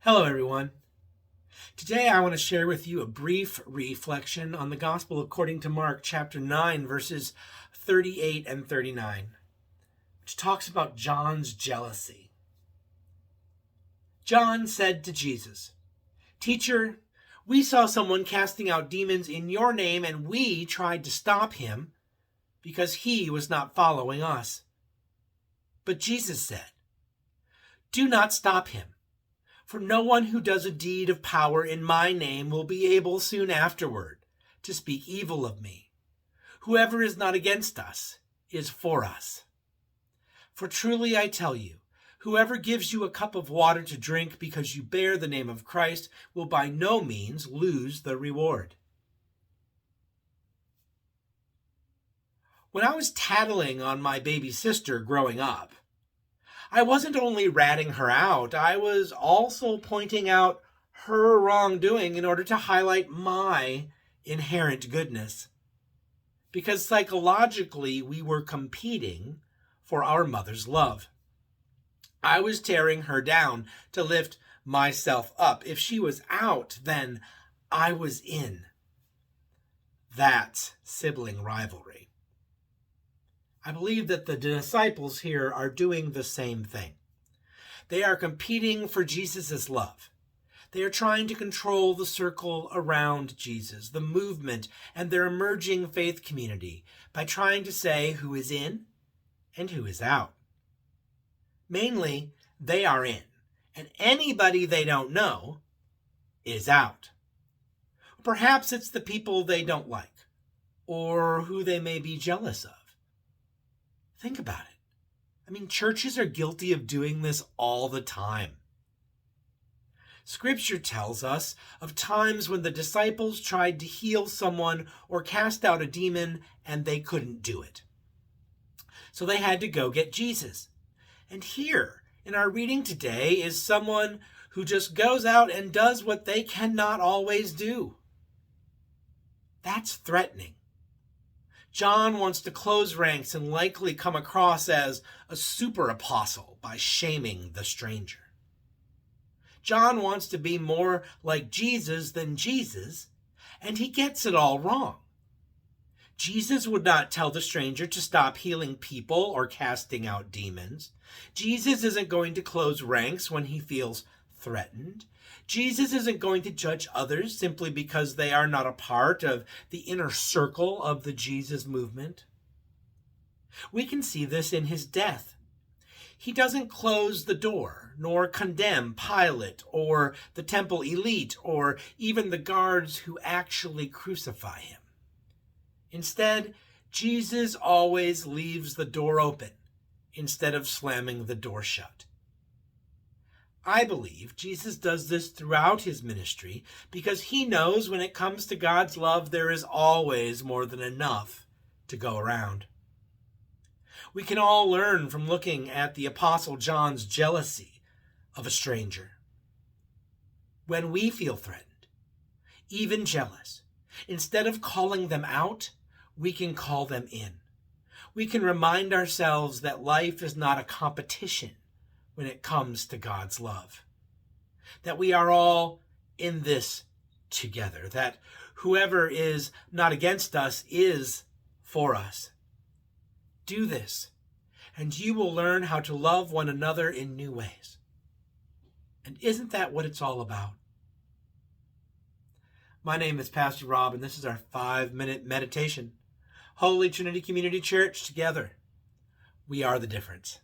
Hello, everyone. Today I want to share with you a brief reflection on the Gospel according to Mark chapter 9, verses 38 and 39, which talks about John's jealousy. John said to Jesus, "Teacher, we saw someone casting out demons in your name, and we tried to stop him because he was not following us." But Jesus said, "Do not stop him. For no one who does a deed of power in my name will be able soon afterward to speak evil of me. Whoever is not against us is for us. For truly I tell you, whoever gives you a cup of water to drink because you bear the name of Christ will by no means lose the reward." When I was tattling on my baby sister growing up, I wasn't only ratting her out, I was also pointing out her wrongdoing in order to highlight my inherent goodness. Because psychologically, we were competing for our mother's love. I was tearing her down to lift myself up. If she was out, then I was in. That's sibling rivalry. I believe that the disciples here are doing the same thing. They are competing for Jesus' love. They are trying to control the circle around Jesus, the movement, and their emerging faith community by trying to say who is in and who is out. Mainly, they are in, and anybody they don't know is out. Perhaps it's the people they don't like, or who they may be jealous of. Think about it. Churches are guilty of doing this all the time. Scripture tells us of times when the disciples tried to heal someone or cast out a demon and they couldn't do it. So they had to go get Jesus. And here in our reading today is someone who just goes out and does what they cannot always do. That's threatening. John wants to close ranks and likely come across as a super apostle by shaming the stranger. John wants to be more like Jesus than Jesus, and he gets it all wrong. Jesus would not tell the stranger to stop healing people or casting out demons. Jesus isn't going to close ranks when he feels threatened. Jesus isn't going to judge others simply because they are not a part of the inner circle of the Jesus movement. We can see this in his death. He doesn't close the door, nor condemn Pilate or the temple elite or even the guards who actually crucify him. Instead, Jesus always leaves the door open instead of slamming the door shut. I believe Jesus does this throughout his ministry because he knows when it comes to God's love, there is always more than enough to go around. We can all learn from looking at the Apostle John's jealousy of a stranger. When we feel threatened, even jealous, instead of calling them out, we can call them in. We can remind ourselves that life is not a competition when it comes to God's love. That we are all in this together. That whoever is not against us is for us. Do this, and you will learn how to love one another in new ways. And isn't that what it's all about? My name is Pastor Rob, and this is our 5-minute meditation. Holy Trinity Community Church, together, we are the difference.